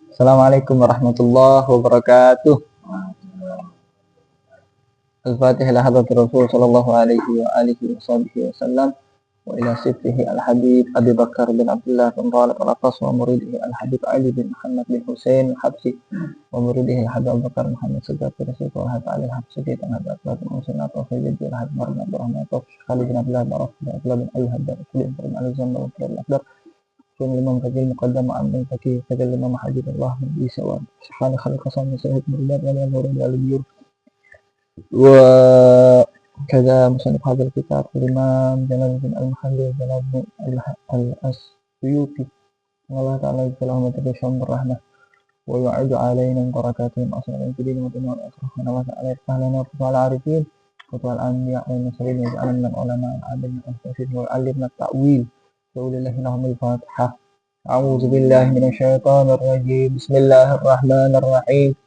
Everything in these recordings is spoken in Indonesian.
Assalamualaikum warahmatullahi wabarakatuh. Al-Fatihah ila hadratir Rasul sallallahu alaihi wa alihi wasallam wa ila sifrihi al-habib Abi Bakar bin Abdullah bin Talib al-Atas wa muridihi al-habib Ali bin Muhammad bin Hussein al-Habsi wa muridihi al-habib Abu Bakar Muhammad Sadat bin Rasul wa hadha al-Habsi di tanah Abdullah bin Hussein atau Sayyid bin al-habib Marna Rahman atau Khalid bin Abdullah bin Abdullah bin al-Habib bin al-Zamma wa al-Akbar كن الإمام فقيه المقدم عن فقيه فقال الإمام حبيب الله من سواء سبحان خلق صام سيد مربات ولا يظهر على البيور وكذا مصنف هذا الكتاب الإمام جلال الدين المحلي جلال الدين السيوطي والله تعالى يجزاهم وتبشرهم بالرحمة ويعد علينا من بركاتهم أصلا الجديد وتنوى الأخرى الله تعالى يفتح لنا وفتح العارفين وفتح الأنبياء والمرسلين ويجعلنا من العلماء العاملين والمستشفين ويعلمنا التأويل قول الله لهم الفاتحة. أعوذ بالله من الشيطان الرجيم. بسم الله الرحمن الرحيم.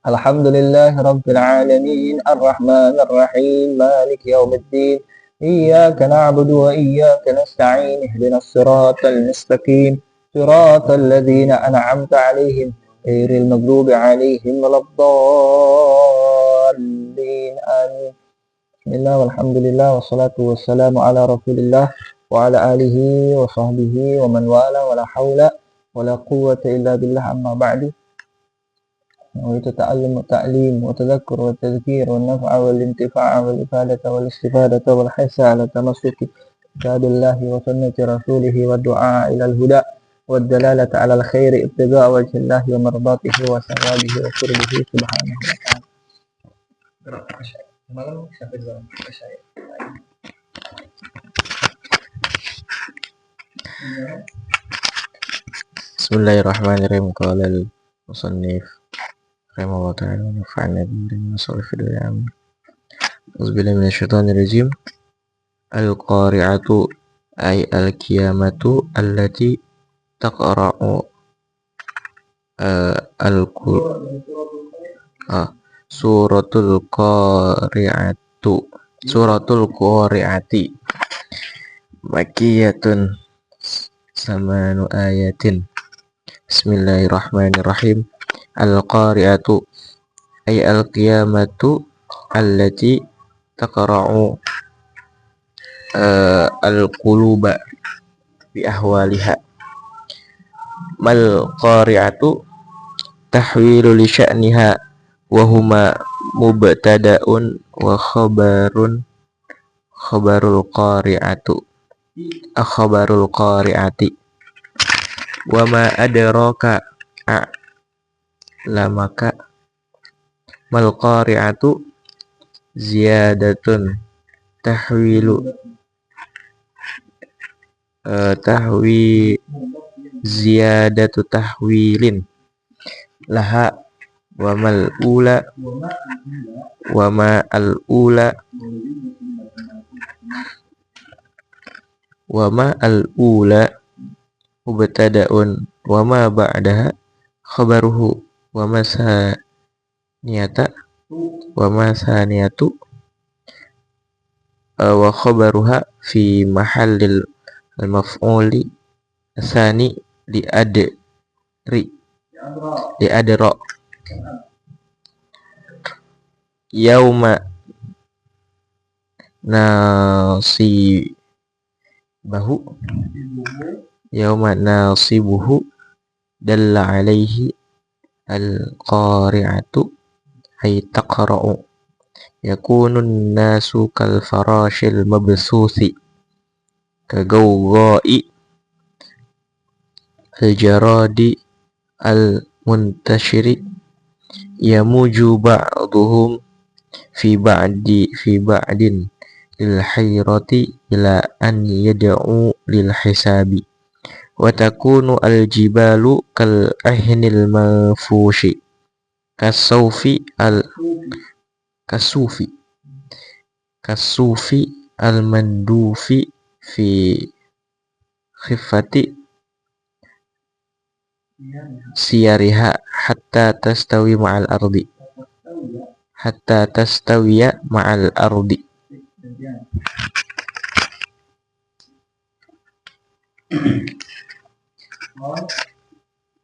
الحمد لله رب العالمين الرحمن الرحيم مالك يوم الدين إياك نعبد وإياك نستعين اهدنا الصراط المستقيم صراط الذين أنعمت عليهم غير المغضوب عليهم ولا الضالين آمين. بسم الله والحمد لله والصلاة والسلام على رسول الله وعلى آله وصحبه ومن والاه ولا حول ولا قوة إلا بالله أما بعد. ويتعلم التعليم وتذكر والتذكير والنفع والانتفاع والإفادة والاستفادة والحث على تمسك كتاب الله وسنة رسوله والدعاء إلى الهدى والدلالة على الخير ابتغاء وجه الله ومرضاته وثوابه وقربه سبحانه وتعالى. Bismillahirrahmanirrahim. Qala al-musannif rahimahullah ta'ala wa nafa'ana bihi wa salih fi dunya amin. Auzubillahi minasyaitonir rajim. Al-qari'atu ay al-qiyamatu allati taqra'u suratul qari'atu suratul qari'ati makiyatun samanu ayatin. Bismillahirrahmanirrahim. Al-qari'atu ay al-qiyamatu allati taqra'u al-quluba bi ahwaliha. Mal qari'atu tahwilu li sya'niha wa huma mubtada'un wa khabarul qari'atu akhbarul qari'ati wa ma adraka a'lamaka mal qari'atu ziyadatun tahwilu ziyadatu tahwilin laha wa mal ula wa ma al ula wa ma al ula mubtada'un wa ma ba'daha khabaruhu wa ma saniyatu wa khabaruha fi mahallil al-maf'uli tsani li adra yauma nasibuhu dalla alaihi al-qari'atu ay taqra'u yakunun nasu kal farashil mabsusi kagawai al-jaradi al-muntashiri yamuju ba'duhum fi ba'din lil hayrati ila an yad'u lil hisabi wa takunu al-jibalu kal ahnil manfushi kasufi al-mandufi fi khifati siyariha hatta tastawiya ma'al ardi.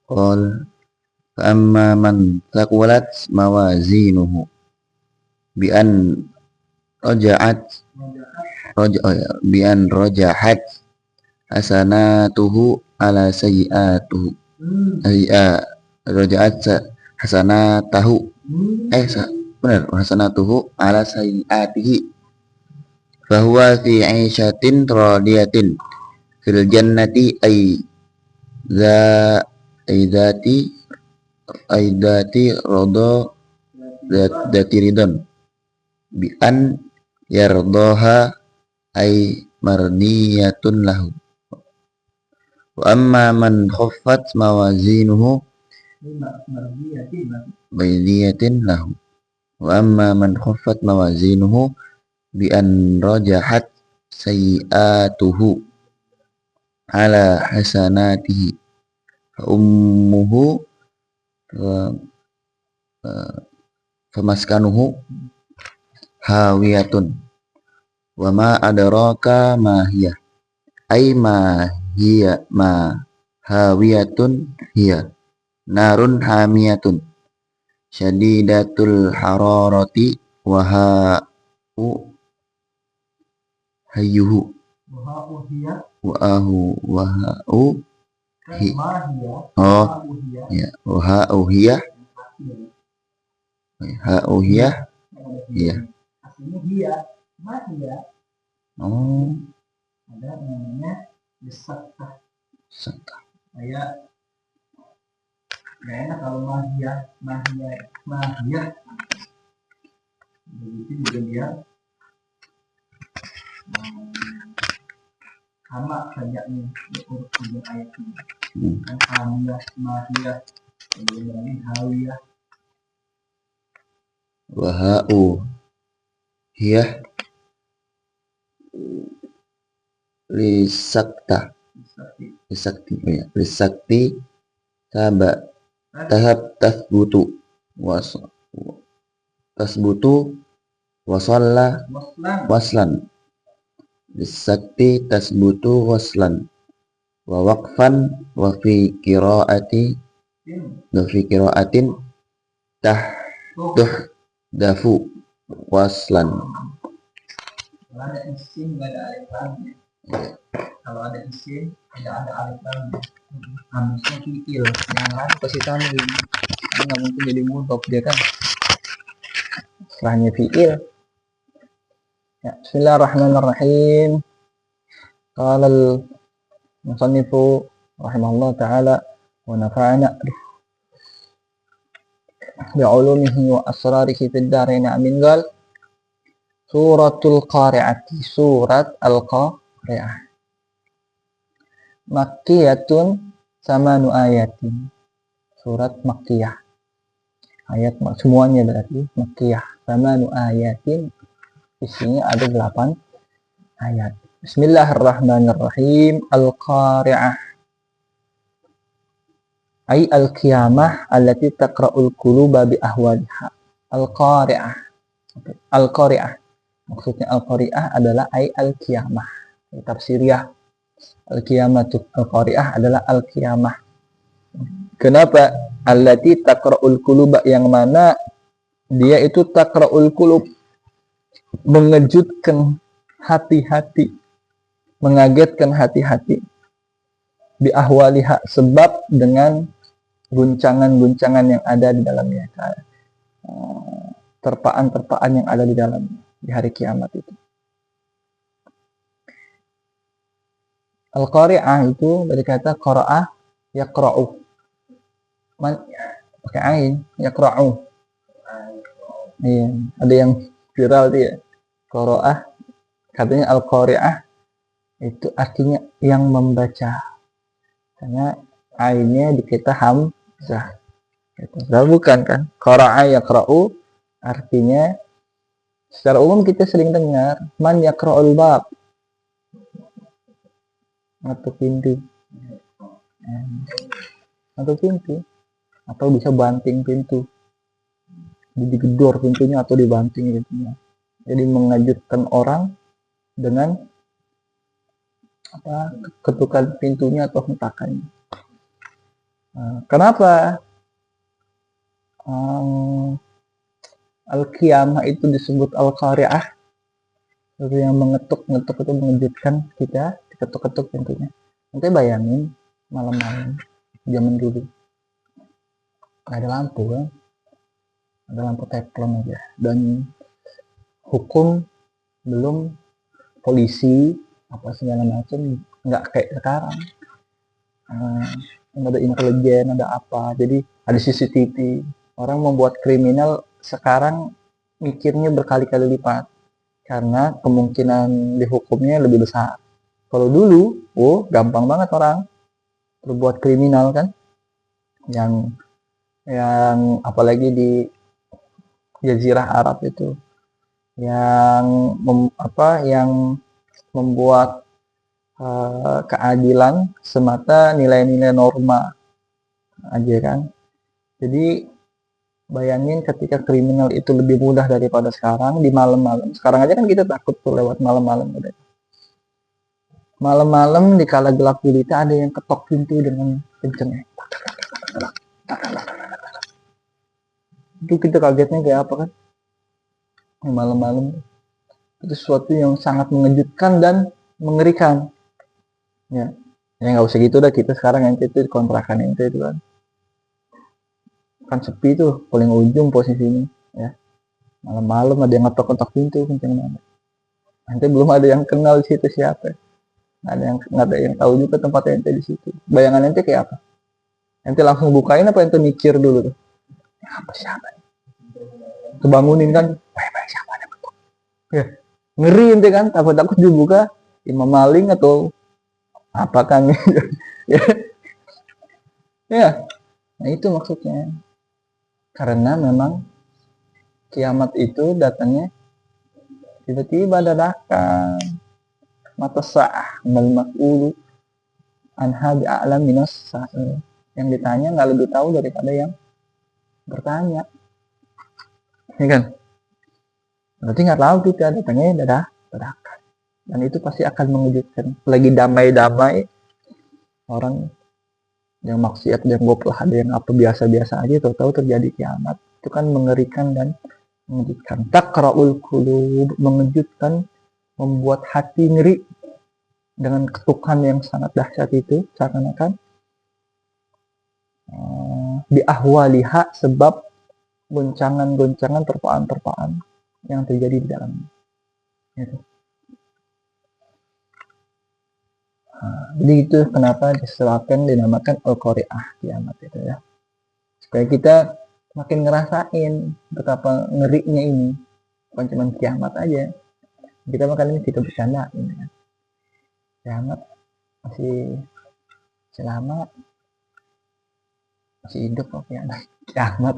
Qala Amma man thaqulat mawazinuhu bi an raja'at bi an rajahat hasanatuhu ala sayyi'atuhu raja'at hasanatahu benar hasanatuhu ala sayyi'atihi fahuwa fi 'ishatin radiyatin fil jannati dzati rodo dzati ridon bi an yardoha mardiyatun lahu. Wa amma man khaffat mawazinuhu baydiyatin lahu. Wa amma man khaffat mawazinuhu bi an rajahat sayyi'atuhu ala hasanatihi fa ummuhu famaskanuhu hawiyatun wa ma adraka ma hiya ay ma hawiyatun hiya narun hamiyatun syadidatul hararati wa hayyuhu Ada namanya Saktah. Kayak gak enak kalau mahiyah begitu juga dia sama banyaknya ujung ayatnya hamiyah, mahiyah, kemudian hawiyah, wahau hiyah lisakti tahap tasbutu waslan lisakti tasbutu waslan wa waqfan wa fi qiraatin tahdafu waslan. Kalau ada isim nggak ada alif lamnya. Kalau ada isim ada alif lamnya. Harusnya fiil yang lain pasti tanwin. Karena nggak mungkin jadi mudhof dia kan. Setelahnya fiil. Ya, bismillahirrahmanirrahim. Qala al-musannifu rahimahullah ta'ala wa nafa'ana bi'ulumihi wa asrarihi fid dharain amin. Qal Suratul Qari'ati, surat Al-Qari'ah, Makkiyatun samanu ayatin, surat Makkiyah, ayat semuanya berarti Makkiyah, samanu ayatin, isinya ada 8 ayat. Bismillahirrahmanirrahim. Al-Qari'ah ay al-qiyamah allati taqra'ul quluba bi ahwaliha. Al-Qari'ah, Al-Qari'ah maksudnya Al-Qari'ah adalah ay al-qiyamah. Tafsiriyah al-qiyamatu al-qari'ah adalah al-qiyamah. Kenapa? Allati taqra'ul quluba, yang mana dia itu taqra'ul qulub, mengejutkan hati-hati, mengagetkan hati-hati, bi ahwaliha, sebab dengan guncangan-guncangan yang ada di dalamnya, terpaan-terpaan yang ada di dalamnya di hari kiamat itu. Al-Qari'ah itu dari kata qara'ah yaqra'u, pakai ain, yaqra'u. Iya, ada yang viral dia. Qara'ah, katanya Al-Qari'ah itu artinya yang membaca. Karena ainnya dikita hamzah. Padahal bukan kan? Qara'a yaqra'u artinya secara umum kita sering dengar man yaqra'ul bab, atau pintu, atau bisa banting pintu, digedor pintunya atau dibanting pintunya. Jadi mengejutkan orang dengan ketukan pintunya atau hentakannya. Kenapa Al-Qiyamah itu disebut Al-Qari'ah, itu yang mengetuk-ngetuk, itu mengejutkan kita, diketuk-ketuk tentunya. Nanti bayangin malam-malam zaman dulu nggak ada lampu kan, ada lampu teflon aja, dan hukum belum, polisi apa segala macam, nggak kayak sekarang. Ada intelijen, ada apa, jadi ada CCTV. Orang membuat kriminal sekarang mikirnya berkali-kali lipat karena kemungkinan dihukumnya lebih besar. Kalau dulu, gampang banget orang berbuat kriminal kan, yang apalagi di Jazirah Arab itu, yang membuat keadilan semata nilai-nilai norma aja kan. Jadi bayangin ketika kriminal itu lebih mudah daripada sekarang di malam-malam. Sekarang aja kan kita takut tuh lewat malam-malam. Malam-malam di kala gelap gulita ada yang ketok pintu dengan kenceng. Itu kita kagetnya kayak apa kan? Malam-malam itu sesuatu yang sangat mengejutkan dan mengerikan. Ya nggak usah gitu dah, kita sekarang yang itu kontrakan itu kan sepi tuh, paling ujung posisinya ya. Malam-malam ada yang ngetok-ngetok pintu kenceng banget. Nanti belum ada yang kenal di situ siapa. Nggak ada yang tahu juga tempat ente di situ. Bayangan ente kayak apa? Ente langsung bukain apa ente mikir dulu tuh? Apa siapa? Kebangunin kan? Siapa ada betul? Ya, ngeri ente kan? Takut dibuka imam maling atau apa kan? Ya, nah itu maksudnya. Karena memang kiamat itu datangnya tiba-tiba dadakan. Mata sa'ah mal mas'ulu anha bi'a'lam minas sa'il. Yang ditanya nggak lebih tahu daripada yang bertanya. Ya kan? Berarti nggak tahu kita datangnya dadakan. Dan itu pasti akan mengejutkan. Lagi damai-damai, orang yang maksiat, yang goplah, ada yang apa biasa-biasa aja, tahu-tahu terjadi kiamat. Itu kan mengerikan dan mengejutkan. Takra'ul qulub, mengejutkan, membuat hati ngeri dengan ketukan yang sangat dahsyat itu, seakan-akan di ahwaliha, sebab goncangan-goncangan, terpaan-terpaan yang terjadi di dalamnya. Gitu. Jadi itu kenapa disebabkan dinamakan Al-Qari'ah, kiamat itu ya. Supaya kita makin ngerasain betapa ngerinya ini. Bukan cuma kiamat aja. Kita makan ini kita bercandain ya. Kiamat masih lama, masih hidup kok ya. Kiamat,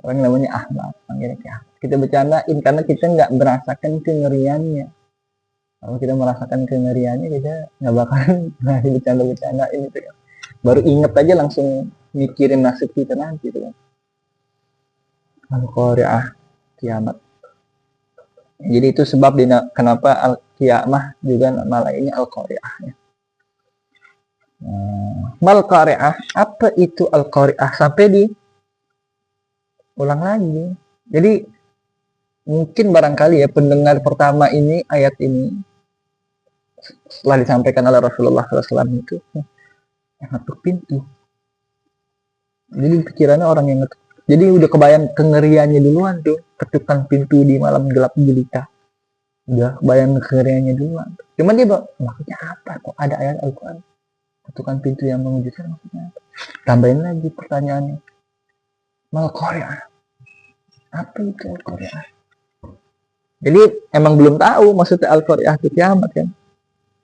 orang namanya Ahmad, panggilnya kiamat. Kita bercandain karena kita nggak merasakan kengeriannya. Kalau kita merasakan kengeriannya, kita nggak bakalan masih bercanda-bercandain gitu kan. Baru inget aja langsung mikirin nasib kita nanti gitu kan. Al-Qari'ah, kiamat. Jadi itu sebab kenapa Al-Qiyamah juga nama lainnya Al-Qari'ah ya. Mal-Qari'ah, apa itu Al-Qari'ah? Sampai di ulang lagi. Jadi mungkin barangkali ya pendengar pertama ini ayat ini setelah disampaikan oleh Rasulullah SAW itu yang ngetuk pintu. Jadi pikirannya orang yang ngetuk. Jadi udah kebayang kengeriannya duluan tuh, ketukan pintu di malam gelap gulita. Udah kebayang kengeriannya duluan. Cuman dia maksudnya apa? Kok ada ayat Al-Quran ketukan pintu yang mengejutkan, maksudnya apa? Tambahin lagi pertanyaannya. Mal-Qari'ah. Apa itu Al-Qari'ah? Jadi emang belum tahu maksudnya Al-Qari'ah itu kiamat kan?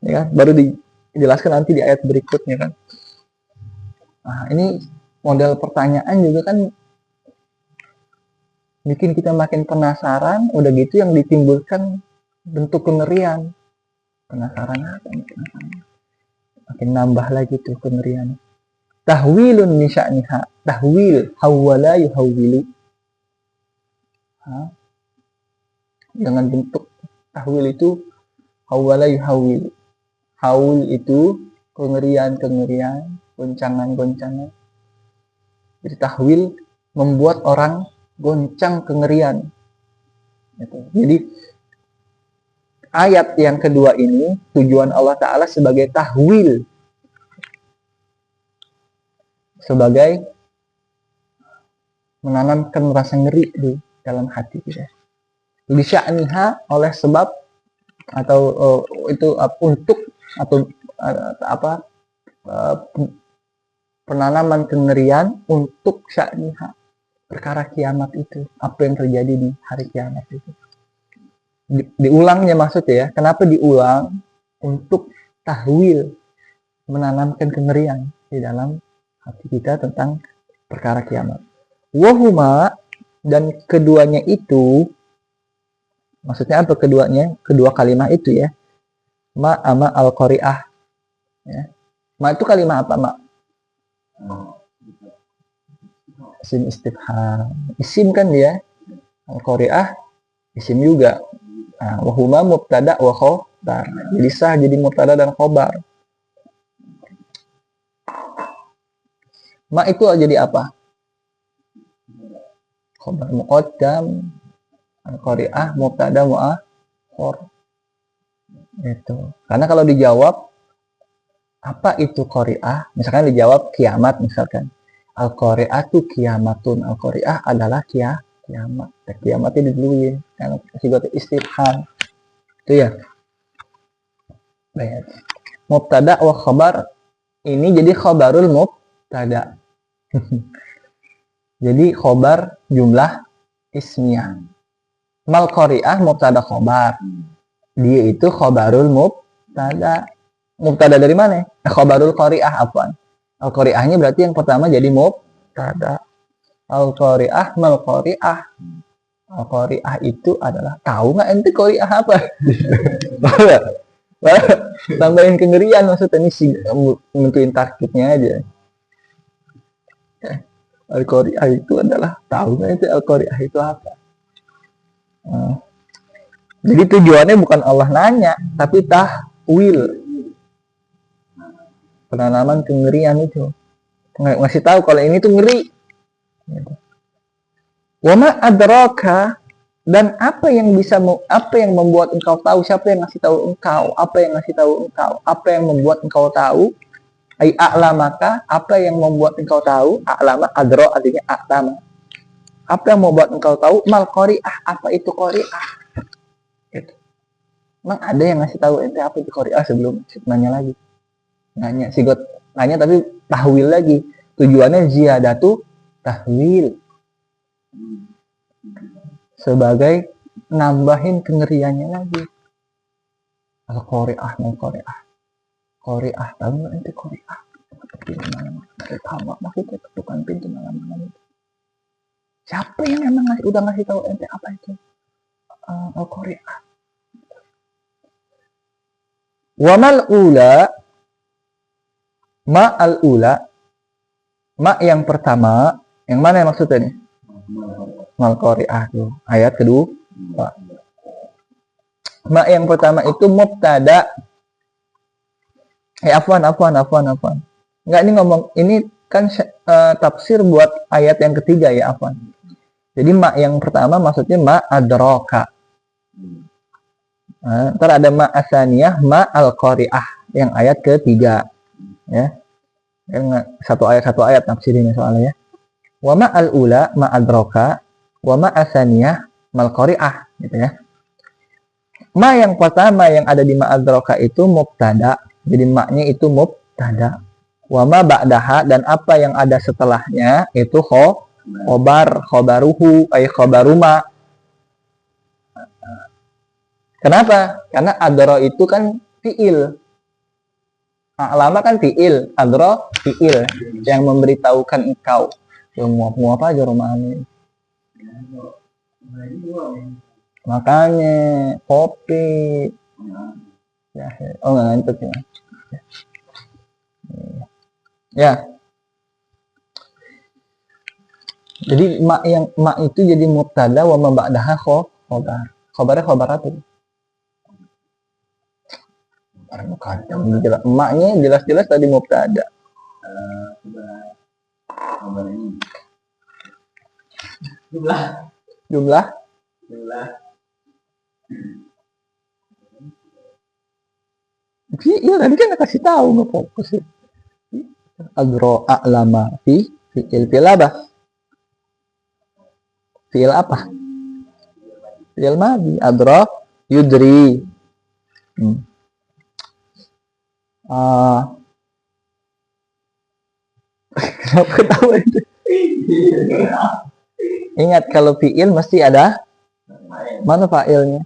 Ya, baru dijelaskan nanti di ayat berikutnya kan. Nah, ini model pertanyaan juga kan bikin kita makin penasaran, udah gitu yang ditimbulkan bentuk kengerian. Penasaran apa? Makin nambah lagi tuh kengerian. Tahwilun nisya'niha. Tahwil, hawwala yuhawwilu. Dengan bentuk tahwil itu hawwala yuhawwilu. Haul itu kengerian-kengerian, goncangan-goncangan. Jadi tahwil membuat orang goncang kengerian. Jadi ayat yang kedua ini tujuan Allah Ta'ala sebagai tahwil, sebagai menanamkan rasa ngeri di dalam hati kita. Lisya'niha oleh sebab atau itu untuk atau apa penanaman kengerian untuk sya'niha, perkara kiamat itu, apa yang terjadi di hari kiamat itu. Diulangnya maksudnya ya, kenapa diulang? Untuk tahwil, menanamkan kengerian di dalam hati kita tentang perkara kiamat. Wahuma, dan keduanya itu, maksudnya apa keduanya? Kedua kalimat itu ya, ma ama al-qari'ah ya. Ma itu kalimat apa, ma? Isim istifham. Isim kan dia, al-qari'ah isim juga. Nah, wahuma mubtada wa khobar. Jadi sah jadi mubtada dan khobar. Ma itu jadi apa? Khobar muqaddam, al-qari'ah mubtada mu'akhir. Itu. Karena kalau dijawab apa itu qari'ah? Misalkan dijawab kiamat misalkan. Al-qari'atu kiamatun. Al-qari'ah adalah kiamat. Kiamatnya diduluin karena sigot istifham. Itu ya. Baik. Mubtada wa khabar ini jadi khabarul mubtada. Jadi khobar jumlah ismiyah. Mal qari'ah mubtada khobar. Dia itu khobarul mubtada. Mubtada dari mana? Khobarul qari'ah apaan? Al qari'ahnya berarti yang pertama jadi mubtada. Al qari'ah mal qari'ah. Al qari'ah itu adalah, tahu nggak ente qari'ah apa? Tambahin kengerian maksudnya, ini sih nentuin targetnya aja. Al-Qari'ah itu adalah, tahu nggak itu Al-Qari'ah itu apa? Jadi tujuannya bukan Allah nanya, tapi tahwil, penanaman kengerian itu, ngasih tahu kalau ini tuh ngeri. Wa ma adraka, dan apa yang membuat engkau tahu, siapa yang ngasih tahu engkau, apa yang ngasih tahu engkau, apa yang membuat engkau tahu, ai a'lamaka, apa yang membuat engkau tahu, a'lama adra artinya a'lama. Apa yang membuat engkau tahu, mal qari'ah, apa itu qari'ah? Gitu. Emang ada yang ngasih tahu ente apa itu qari'ah sebelum nanya lagi? Nanya, sigot nanya tapi tahwil lagi. Tujuannya ziyadatu tahwil. Sebagai nambahin kengeriannya lagi. Al-qari'ah, mal qari'ah. Qari'ah, tahu nggak ente qari'ah? Pintu malam-malam. Kamar maksudnya ketukan pintu malam-malam itu. Siapa yang emang udah ngasih tahu ente apa itu Al-qari'ah? Wa mal ula, ma al-ula, ma yang pertama, yang mana yang maksudnya nih? Mal qari'ah tuh. Ayat kedua. Ma yang pertama itu mubtada. Afwan. Enggak, ini ngomong, ini kan tafsir buat ayat yang ketiga ya, afwan. Jadi ma yang pertama maksudnya ma adraka. Ntar ada ma asaniyah, ma al-qari'ah yang ayat ketiga. Ya. Satu ayat tafsirnya soalnya ya. Wa ma al-ula ma adraka, wa ma asaniyah mal qari'ah gitu ya. Ma yang pertama yang ada di ma adraka itu mubtada. Jadi maknya itu mubtada. Wa ma ba'daha, dan apa yang ada setelahnya itu khobaruhu ay khobaruma. Kenapa? Karena adra itu kan fiil. A'lama kan fiil, adra fiil yang memberitahukan engkau. Muap aja romahannya. Makanya kopi. Oh nggak ngantuk ya. Ya. Jadi mak itu jadi mubtada, wa ma ba'daha khobar. Khobarnya khobar apa? Emaknya jelas-jelas tadi mubtada. Jumlah. Fi'il tadi kan kasih tahu, nggak fokus ya. Adro a'lama fi'il apa? Fi'il apa? Fi'il madi. Adro yudri. Kenapa ketawa itu? Ingat kalau fi'il mesti ada mana fa'ilnya?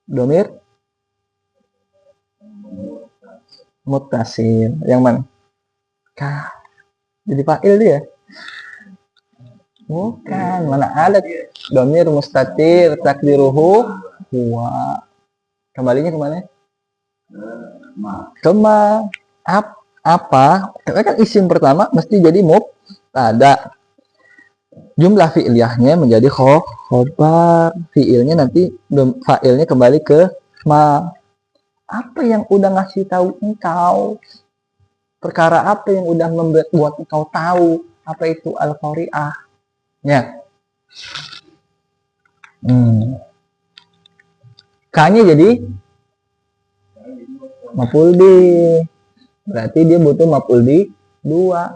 Domir muttasil. Yang mana? Kah. Jadi fa'il dia. Bukan, mana ada domir mustatir takdiruhu huwa. Kembalinya kemana? Kema. Apa? Karena kan isim pertama mesti jadi mubtada. Jumlah fi'liyahnya menjadi khobar. Fi'ilnya nanti fa'ilnya kembali ke ma. Apa yang udah ngasih tahu engkau? Perkara apa yang udah membuat engkau tahu apa itu al-qari'ah? Ya. K-nya jadi maf'ul bih. Berarti dia butuh maf'ul bih 2.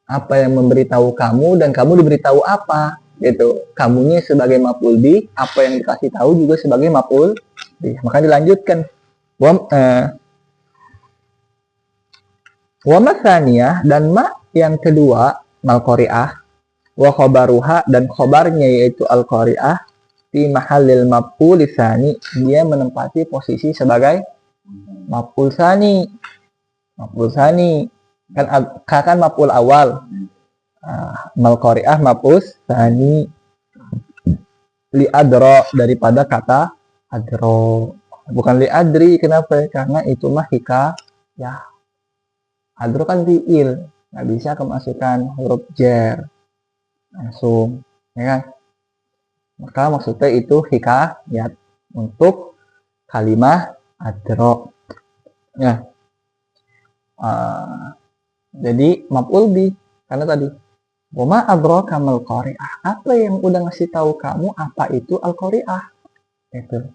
Apa yang memberitahu kamu dan kamu diberitahu apa? Gitu. Kamunya sebagai maf'ul bih, apa yang dikasih tahu juga sebagai maf'ul bih. Maka dilanjutkan. Wa matsaniyah dan ma yang kedua mal qari'ah wa khabaruha dan khobarnya yaitu al qari'ah fi mahallil maf'ul tsani, dia menempati posisi sebagai maf'ul tsani. Maf'ul tsani kan maf'ul awal. Mal qari'ah maf'ul tsani li adra daripada kata adro, bukan li adri. Kenapa? Karena itu mah hikayah. Adro kan fi'il, nggak bisa kemasukan huruf jar langsung, ya kan? Maka maksudnya itu hikayat untuk kalimah adro. Ya. Jadi maf'ul bih karena tadi wama adraka mal qari'ah, apa yang udah ngasih tahu kamu apa itu al qari'ah itu.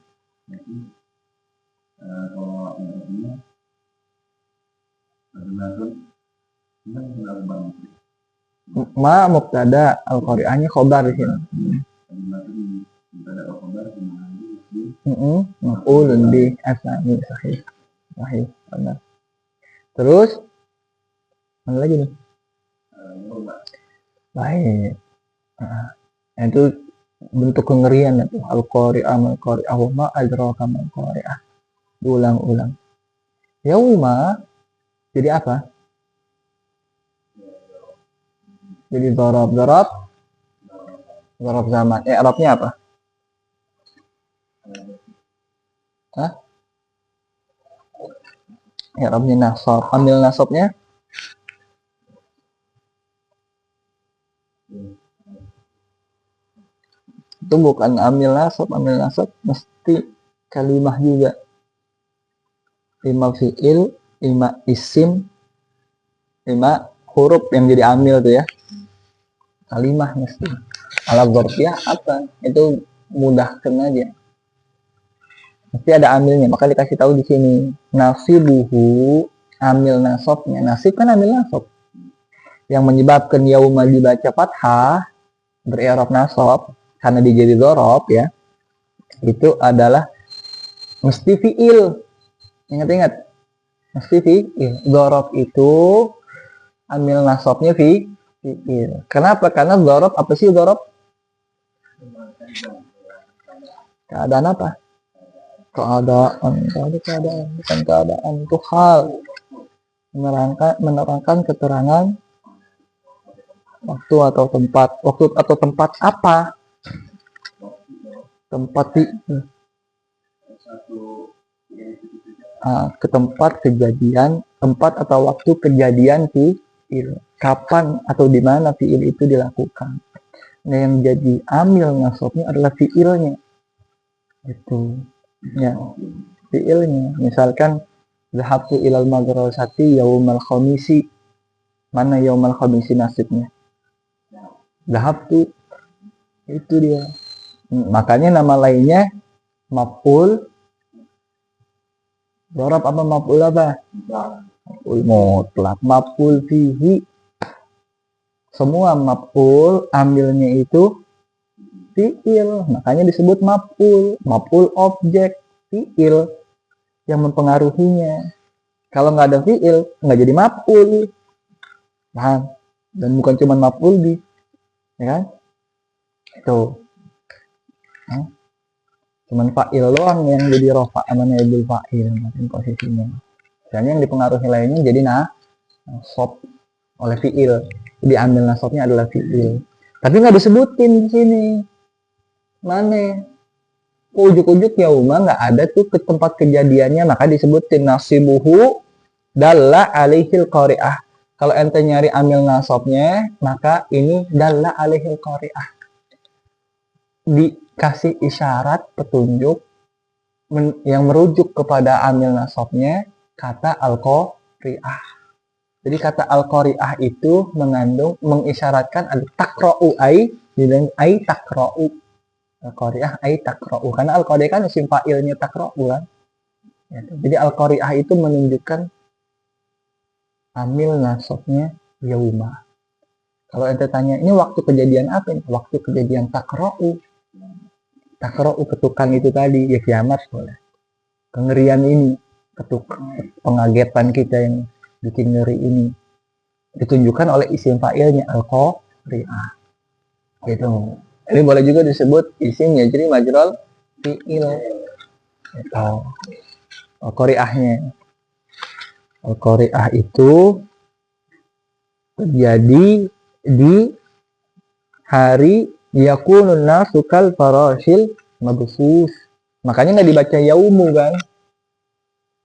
Ma mubtada al qari'ahnya khobar di sini. Maf'ulun bih asani sahih. Sahih, benar. Terus mana lagi nih? Baik. Itu bentuk kengerian itu al qari'ah mal qari'ah wa ma adraka mal qari'ah. Ulang-ulang. Yauma jadi apa? Jadi darab zaman. I'rabnya apa? Hah? I'rabnya nasab. Ambil nasabnya itu bukan ambil nasab mesti kalimah juga. 5 fi'il, 5 isim, 5 huruf yang jadi amil tuh ya. Kalimah mesti. Alat dzarfiyah apa? Itu mudahkan aja. Mesti ada amilnya, maka dikasih tahu di sini. Nasibuhu, amil nasabnya. Nasib kan amil nasab. Yang menyebabkan yauma dibaca fathah, ber-i'rab nasab karena dia jadi dzaraf ya. Itu adalah mesti fi'il. Ingat-ingat. Mesti fi'il. Dzaraf itu amil nasabnya fi'il. Kenapa? Karena dzaraf apa sih dzaraf? Keadaan apa? Keadaan, bukan keadaan, itu hal. Menerangkan keterangan waktu atau tempat. Waktu atau tempat apa? Tempat ke tempat kejadian, tempat atau waktu kejadian fi'il. Kapan atau di mana fi'il itu dilakukan. Nah, yang jadi amil nasabnya adalah fi'ilnya. Itu. Ya, fi'ilnya. Misalkan zahabtu ilal madrasati yaumal khamisi. Mana yaumal khamisi nasibnya? Dhahabtu. Itu dia. Makanya nama lainnya maf'ul dzarab apa maf'ul apa? Maf'ul mutlak, maf'ul fihi. Semua maf'ul ambilnya itu fi'il, makanya disebut maf'ul. Maf'ul objek, fi'il yang mempengaruhinya. Kalau nggak ada fi'il, nggak jadi maf'ul. Paham? Dan bukan cuma maf'ul bi, ya kan? Itu. Cuman fa'il doang yang jadi rofa sama naibul fa'il posisinya. Dan yang dipengaruhi lainnya jadi nasab oleh fi'il. Diambil nasabnya adalah fi'il. Tapi nggak disebutin di sini. Mana? Ujuk-ujuk yauma nggak ada tuh ke tempat kejadiannya, maka disebutin nasibuhu dalla alaihil qari'ah. Kalau ente nyari amil nasabnya, maka ini dalla alaihil qari'ah. Dikasih isyarat petunjuk yang merujuk kepada amil nasabnya kata al-qari'ah. Jadi kata al-qari'ah itu mengandung mengisyaratkan ada takra'u ai takra'u. Al-qari'ah ay takra'u, karena al-qari'ah kan isim fa'ilnya takra'u kan. Jadi al-qari'ah itu menunjukkan amil nasabnya yauma. Kalau ente tanya ini waktu kejadian apa ini? Waktu kejadian takra'u. Takra'u ketukan itu tadi, ya kiamat boleh. Kengerian ini, pengagetan kita yang bikin ngeri ini ditunjukkan oleh isim fa'ilnya al-qari'ah. Gitu. Ini boleh juga disebut isim yajri majrul fi'il atau al-qari'ahnya. Al-qari'ah itu terjadi di hari yakunun nasu kal farashil mabsus. Makanya nggak dibaca yaumu kan.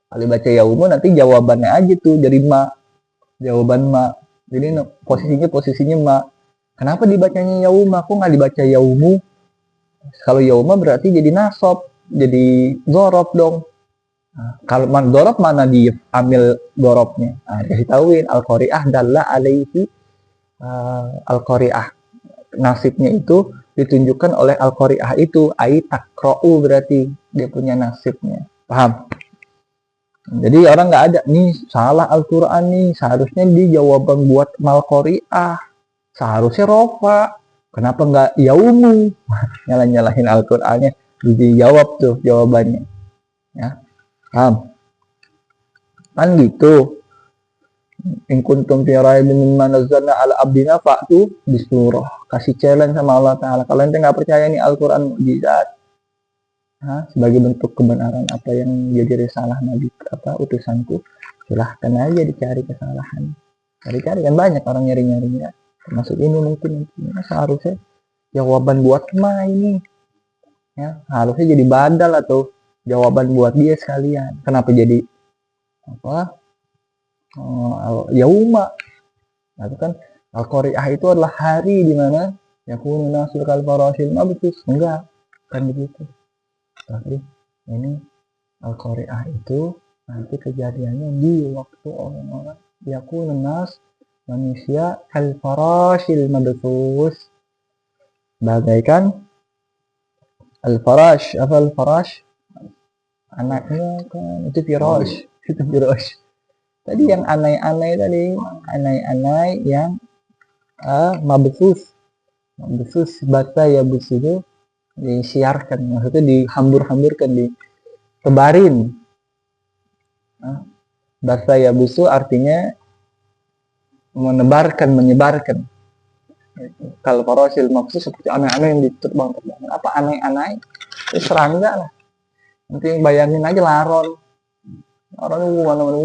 Kalau dibaca yaumu nanti jawabannya aja tuh jadi ma. Jawaban ma. Jadi posisinya ma. Kenapa dibacanya yauma? Kok nggak dibaca yaumu? Kalau yauma berarti jadi nasab, jadi dzarab dong. Nah, kalau dzarab mana diambil dzarabnya? Nah, kasih tahuin al-qari'ah dalla alaihi al-qari'ah. Nasibnya itu ditunjukkan oleh al-qari'ah itu ai takra'u, berarti dia punya nasibnya. Paham? Jadi orang nggak ada nih salah Al-Qur'an nih, seharusnya di jawaban buat mal-qari'ah. Seharusnya rofa, kenapa nggak yaumu? Nyalahin Al-Qur'annya, dijawab tuh jawabannya, ya paham? Kan gitu. In kuntum fi raibin mimma nazzalna ala abdina fa'tu bi surah. Kasih challenge sama Allah Ta'ala. Kalau ente nggak percaya nih Al-Qur'an mukjizat, sebagai bentuk kebenaran apa yang jadi risalah Nabi utusanku, silahkan aja dicari kesalahan. Cari-cari kan banyak orang nyari-nyari ya. Termasuk ini mungkin seharusnya jawaban buat ma ini ya, harusnya jadi badal atau jawaban buat dia sekalian. Kenapa jadi apa yauma? Nah, itu kan al-qari'ah itu adalah hari di mana yakunu nasul kal farashil mabthus. Enggak kan begitu. Tapi ini al-qari'ah itu nanti kejadiannya di waktu orang-orang yakunu nas manusia al-farashil mabthus, bagaikan al-farash. Apa al-farash? Anaknya kan itu firash. Itu firash. Tadi yang anai-anai tadi, anai-anai yang mabthus. Mabthus bata ya bus itu disiarkan, maksudnya dihambur-hamburkan, ditebarin. Bata ya busu artinya menebarkan, menyebarkan. Kalau farasil maksud seperti aneh-aneh yang diterbang-terbang. Apa aneh-aneh? Itu serangga lah. Nanti bayangin aja laron. Laron itu mana-mana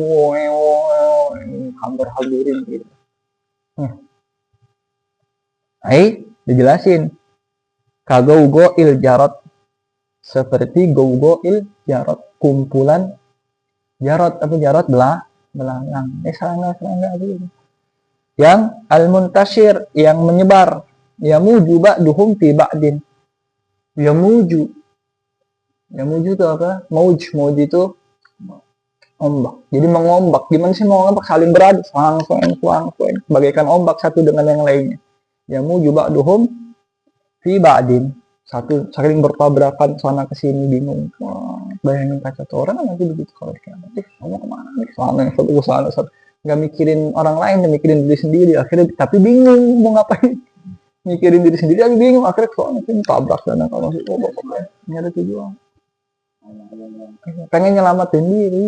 hampir-hampirin gitu. Dijelasin. Kagaugo il jarot. Seperti gaugo il jarot. Kumpulan jarot. Apa jarot? Belang. Serangga gitu. Yang al-muntashir, yang menyebar, yamuju ba'duhum fi ba'din. Yamuju itu apa? Mauj itu ombak. Jadi mengombak. Gimana sih mengombak? Saling beradu, suang, bagaikan ombak satu dengan yang lainnya. yamuju ba'duhum fi ba'din. Satu saling bertabrakan sana ke sini bingung. Wah, bayangin kaca orang kan nanti begitu kalau di kiamat. Kamu kemana nih? Sana satu ke sana satu. Nggak mikirin orang lain, nggak mikirin diri sendiri. Akhirnya tapi bingung mau ngapain. Mikirin diri sendiri tapi bingung. Akhirnya soalnya sini tabrak sana kalau masih nggak ada tujuan. Pengen nyelamatin diri,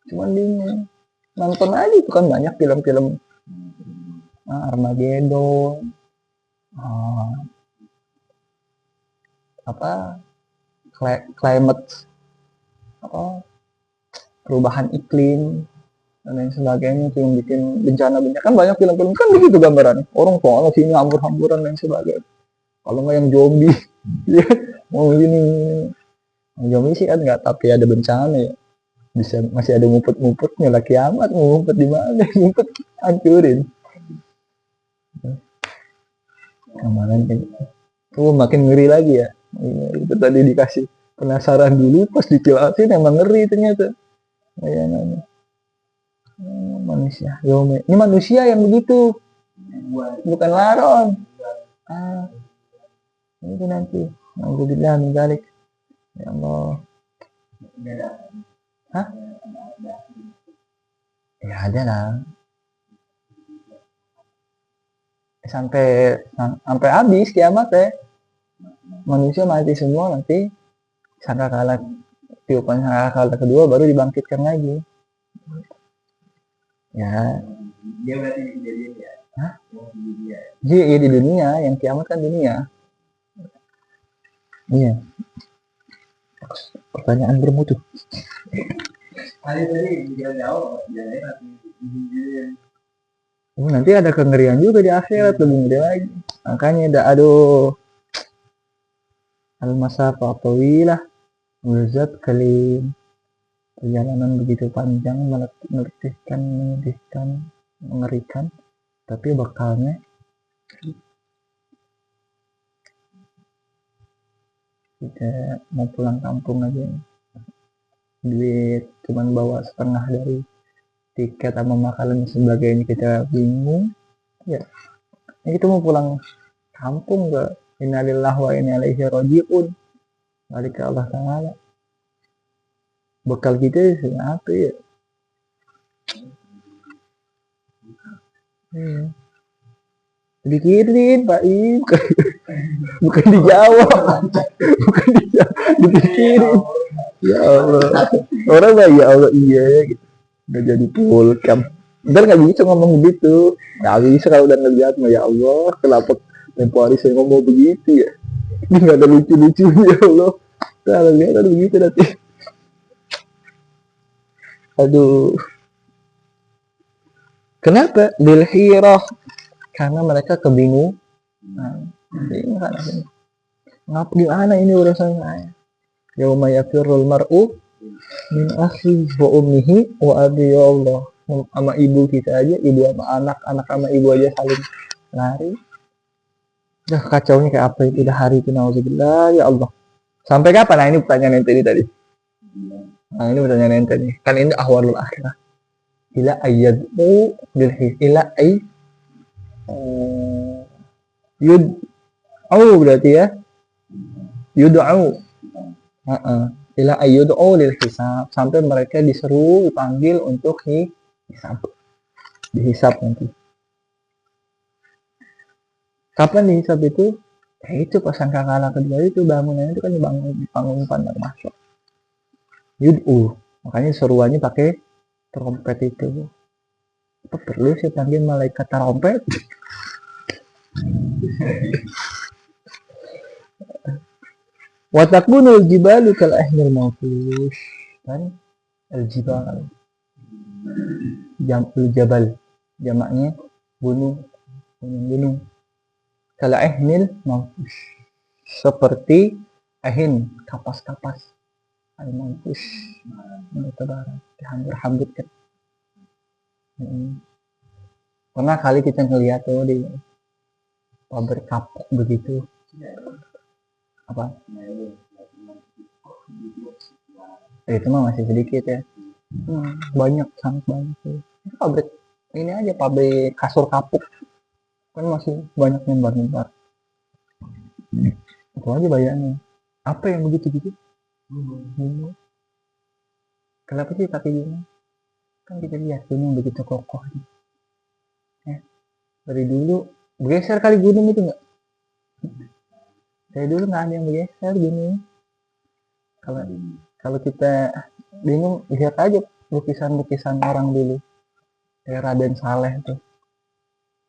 cuman bingung. Nonton aja itu kan banyak film-film Armageddon, apa climate, apa perubahan iklim dan lain sebagainya, itu yang bikin bencana-bencana kan banyak film-film kan begitu gambarannya. Orang soalnya sini hambur-hamburan dan sebagainya. Kalau nggak yang zombie, ya mau gini. Zombie sih kan nggak, tapi ada bencana ya. Bisa masih ada ngumpet-ngumpetnya lah, kiamat ngumpet di mana? Ngumpet hancurin. Kemarin makin ngeri lagi ya. Itu tadi dikasih penasaran dulu, pas dijelasin emang ngeri ternyata. Bayangannya. Manusia. Ini manusia yang begitu. Bukan laron. Itu nanti. Alhamdulillah min dzalik. Ya Allah. Hah? Ya ada lah. Sampai habis kiamat ya. Manusia mati semua, nanti sangkakala tiupan sangkakala kedua baru dibangkitkan lagi. Ya. Dia berarti di dunia ya? Hah? Iya di dunia, yang kiamat kan dunia. Iya. Pertanyaan bermutu. Nanti ada kengerian juga di akhirat, lebih ngeri lagi. Makanya aduh. Al-masafa tawilah, uzat kalim. Perjalanan begitu panjang, meletihkan, menyedihkan, mengerikan, tapi bakalnya kita mau pulang kampung aja, duit cuman bawa setengah dari tiket sama makanan dan sebagainya, kita bingung ya. Ini kita mau pulang kampung ke innalillahi wa inna ilaihi raji'un, balik ke Allah Ta'ala. Bekal kita apa ya? Dipikirin Pak Im, bukan dijawab, bukan dijawab, dipikirin. Ya Allah, orang mah ya Allah iya gitu, nggak jadi pulkam. Ntar nggak bisa ngomong begitu, nggak bisa kalau udah ngeliat mah. Ya Allah, kenapa tempo hari saya ngomong begitu ya? Ini nggak ada lucu-lucunya ya Allah. Kalau lihat ada begitu nanti. Aduh. Kenapa? Lil hirah. Karena mereka kebingungan. Ngapa gimana ini urusan saya? Yauma yafirrul mar'u min akhi wa ummihi wa abi, ya Allah. Sama ibu kita aja, ibu sama anak, anak sama ibu aja saling lari. Dah kacaunya kayak apa itu dah hari itu, nauzubillah ya Allah. Sampai kapan? Nah ini pertanyaan ente ini tadi. Nah ini pertanyaan ente nih. Kan ini ahwalul akhirah. Ila ayyad'u bil ila ay yud'u berarti ya. Yud'u. Ila ayyud'u lil hisab, sampai mereka diseru, dipanggil untuk hisab. Dihisab nanti. Kapan dihisab itu? Itu pas sangkakala kedua itu, bangunannya itu kan dibangun pandang masuk. Yud'u. Makanya seruannya pakai trompet itu. Apa perlu sih panggil malaikat trompet? Wa takbunul jibalu kal ahnil mawfush. Kan al-jibal. Jabal. Jamaknya gunung. Gunung. Kal ahnil mawfush. Seperti ahin, kapas-kapas. Al-mawfush. Tebaran, dihambur-hamburkan. Pernah kali kita ngeliat tuh di pabrik kapuk begitu. Apa? Itu mah masih sedikit ya. Banyak, sangat banyak tuh. Pabrik ini aja, pabrik kasur kapuk. Kan masih banyak nyebar-nyebar. Itu aja bayangin. Apa yang begitu-gitu? Kenapa sih pakai gini? Kan kita lihat gunung begitu kokoh. Ya, dari dulu bergeser kali gunung itu nggak? Dari dulu nggak ada yang bergeser gunung. Kalau kalau kita bingung, lihat aja lukisan-lukisan orang dulu. Kayak Raden Saleh tuh,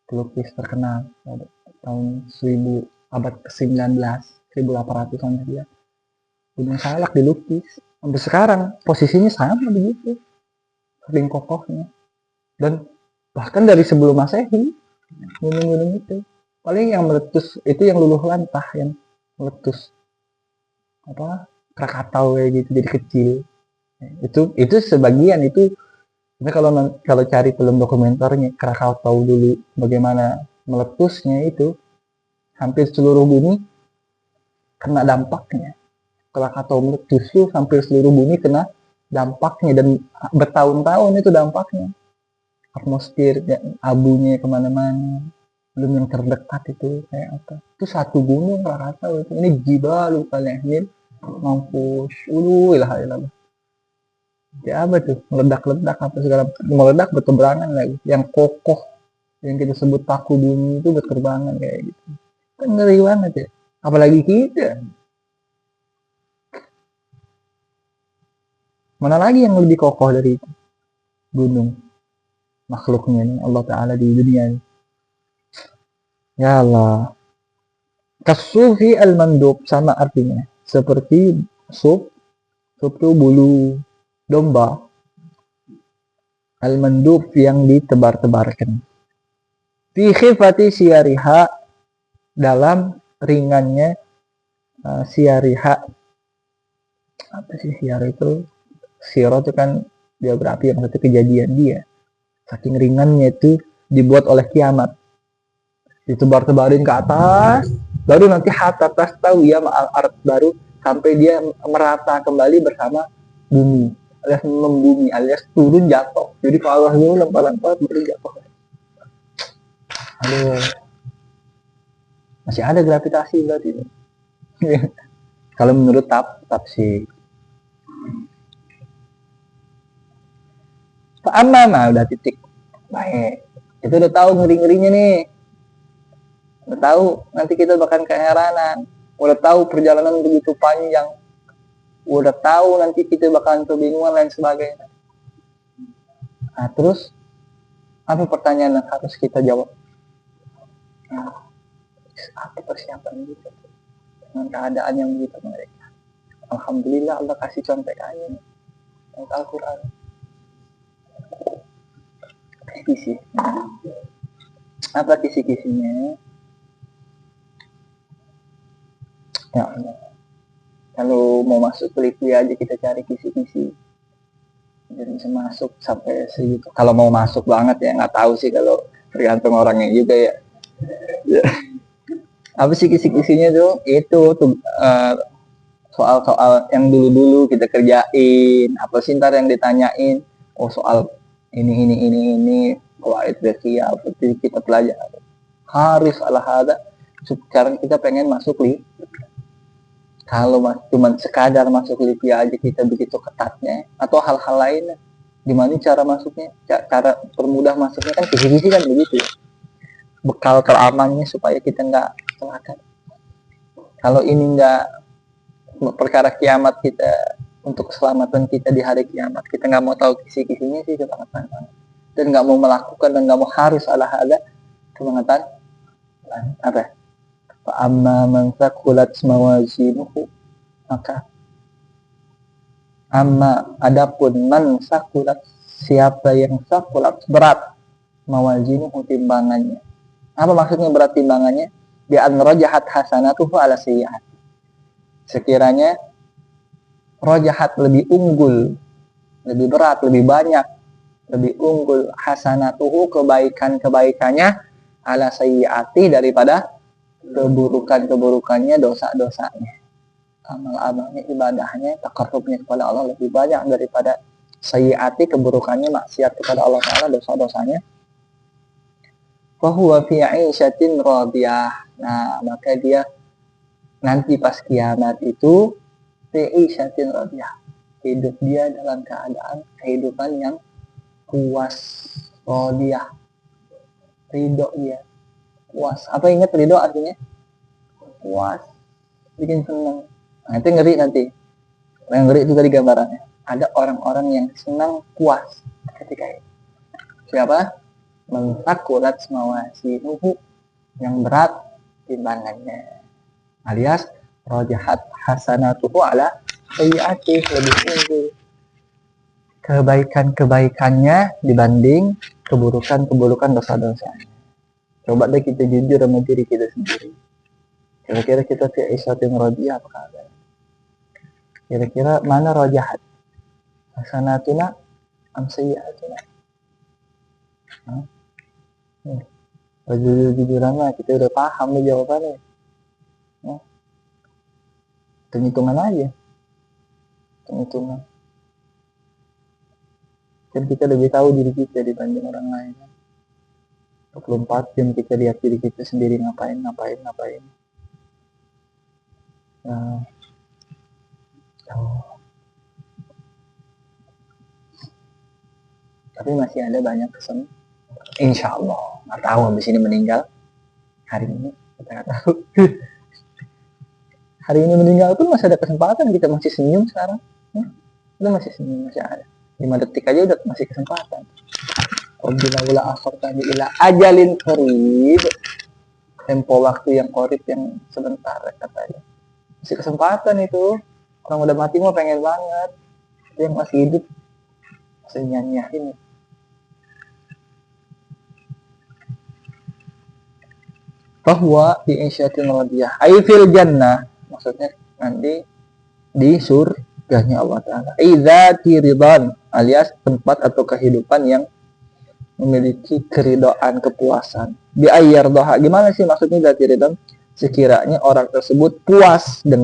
pelukis terkenal pada tahun 1000 abad ke-19, 1800-an dia. Gunung Salak dilukis. Sampai sekarang posisinya sama begitu, saking kokohnya. Dan bahkan dari sebelum Masehi, gunung-gunung itu paling yang meletus itu yang luluh lantah, yang meletus apa Krakatau kayak gitu jadi kecil. Itu sebagian itu. Tapi kalau cari film dokumenternya Krakatau dulu bagaimana meletusnya itu, hampir seluruh bumi kena dampaknya. Krakatau meletus tuh hampir seluruh bumi kena dampaknya, dan bertahun-tahun itu dampaknya. Atmosfer ya, abunya kemana-mana. Belum yang terdekat itu kayak apa? Itu satu gunung Krakatau itu. Ini Jibalu Kalehmil, mampus. Ilah ilah. Ya apa tuh? Meledak-ledak apa segala, meledak bertebarangan lagi. Yang kokoh yang kita sebut paku bumi itu berterbangan kayak gitu. Kan ngeri banget ya. Apalagi kita. Mana lagi yang lebih kokoh dari itu? Gunung. Makhluknya ini Allah Ta'ala di dunia ini. Ya Allah. Kasufi al-mandub sama artinya. Seperti sup. Sup itu bulu domba. Al-mandub yang ditebar-tebarkan. Fi khifati siyariha, dalam ringannya siyariha. Apa sih siar itu? Siro itu kan biografi, yang satu kejadian dia. Saking ringannya itu dibuat oleh kiamat. Ditebar-tebarin ke atas, baru nanti hatta atas tahu ya art baru sampai dia merata kembali bersama bumi, alias membumi, alias turun jatuh. Jadi kalau Allah dulu lempar-lempar baru jatuh. Aduh, masih ada gravitasi berarti. Kalau menurut tafsir. Fa'amama udah titik. Baik. Itu udah tahu ngeri-ngerinya nih. Udah tahu nanti kita bakal keheranan. Udah tahu perjalanan begitu panjang. Udah tahu nanti kita bakalan kebingungan lain sebagainya. Nah, terus apa pertanyaan yang harus kita jawab? Nah, apa persiapan kita dengan keadaan yang begitu mereka? Alhamdulillah Allah kasih contekannya. Al-Quran. Kisi. Apa kisi-kisinya? Ya Allah. Kalau mau masuk kuliah aja kita cari kisi-kisi. Jadi bisa masuk sampai segitu. Kalau mau masuk banget ya, nggak tahu sih, kalau tergantung orangnya juga ya. Apa sih kisi-kisinya tuh? Itu tuh soal-soal yang dulu-dulu kita kerjain. Apa sih ntar yang ditanyain? Oh soal ini. Qawaid fiqhiyah seperti kita pelajari. Harus ala hada. Sekarang kita pengen masuk kalau cuma sekadar masuk LIPI aja kita begitu ketatnya, atau hal-hal lain, gimana cara masuknya, cara permudah masuknya, kan kisi-kisi kan begitu ya, bekal teramannya supaya kita nggak celaka. Kalau ini nggak perkara kiamat kita, untuk keselamatan kita di hari kiamat, kita nggak mau tahu kisi-kisinya sih kebangetan, dan nggak mau melakukan, dan nggak mau harus ada kebangetan. Apa? Amma man thaqulat mawazinuhu, maka amma adapun man thaqulat, siapa yang thaqulat berat, mawazinuhu timbangannya. Apa maksudnya berat timbangannya? Bi an rajahat hasanatuhu ala sayyi'at. Sekiranya rajahat lebih unggul, lebih berat, lebih banyak, lebih unggul hasanatuhu kebaikannya ala sayyi'ati daripada keburukannya, dosa-dosanya. Amal-amalnya, ibadahnya, takarrubnya kepada Allah lebih banyak daripada sayyiati, keburukannya, maksiat kepada Allah Ta'ala, dosa-dosanya. fahuwa fi 'ishatin radiyah. Nah, maka dia nanti pas kiamat itu fi 'ishatin radiyah. Hidup dia dalam keadaan kehidupan yang puas, radiyah. Ridho dia. Puas. Apa ingat ridho artinya? Puas. Bikin senang. Nah, itu ngeri nanti. Yang ngeri itu tadi gambarannya. Ada orang-orang yang senang puas ketika itu. Siapa? Mentakulat mawasinuhu, yang berat timbangannya. Alias rajahat hasanatuhu ala sayyi'atih, lebih unggul kebaikan-kebaikannya dibanding keburukan-keburukan dosa-dosanya. Coba deh kita jujur sama diri kita sendiri. Kira-kira kita fi 'ishatin radiyah apa kabar? Kira-kira mana rajahat? Hasanatuna am sayyi'atuna? Jujur-jujuran mah kita udah paham nih jawabannya. Hitung-hitungan aja. Hitung-hitungan. Kan kita lebih tahu diri kita dibanding orang lain. 24 jam kita lihat diri kita sendiri ngapain. Nah, tapi masih ada banyak kesempatan. Insya Allah, nggak tahu habis ini meninggal hari ini, kita nggak tahu. Hari ini meninggal pun masih ada kesempatan, kita masih senyum sekarang. Kita masih senyum, masih ada 5 detik aja udah masih kesempatan. Bila ula asar tadi ila ajalin qarib, tempo waktu yang qarib, yang sebentar katanya. Masih kesempatan itu. Orang udah mati mah pengen banget. Itu yang masih hidup masih nyanyiin. Bahwa di isyatin radiyah ay fil jannah, maksudnya nanti di surganya Allah Ta'ala. Idzati ridhan, alias tempat atau kehidupan yang memiliki keridhaan, kepuasan. Bi ayyardaha, gimana sih maksudnya dzati ridhan? Sekiranya orang tersebut puas dengan